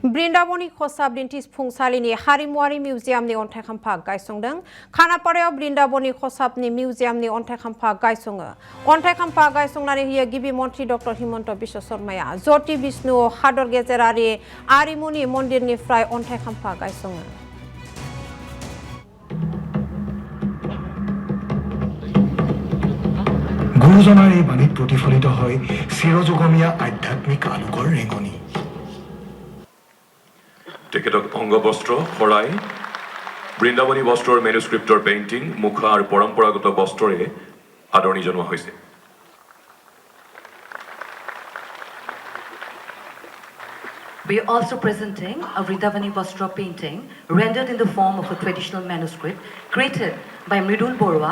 Brindaboni khosab dintis phungsalini harimuari museum ni onthai khampa gaisongdeng Khanaparao Brindaboni khosab ni museum ni onthai khampa gaisonga onthai khampa gaisongnani hiya gibi montri Dr. Himanto Biswa Sarmaya Joti Bishnu Hador Gezerari Arimuni mondir ni frai onthai khampa gaisonga গুৰুজনাৰ এই বাণীত প্ৰতিফলিত হয় চিৰযুগমীয়া আধ্যাত্মিক আলোকৰ ৰেঙনি তেখেতক অংগবস্ত্ৰ শৰাই বৃন্দাবনী বস্ত্ৰৰ মেনুস্ক্ৰিপ্টৰ painting মুখা আৰু পৰম্পৰাগত বস্ত্ৰৰে আদৰণি জনোৱা হৈছে We are also presenting a Vrindavani Vastra painting rendered in the form of a traditional manuscript created by Mridul Borwa.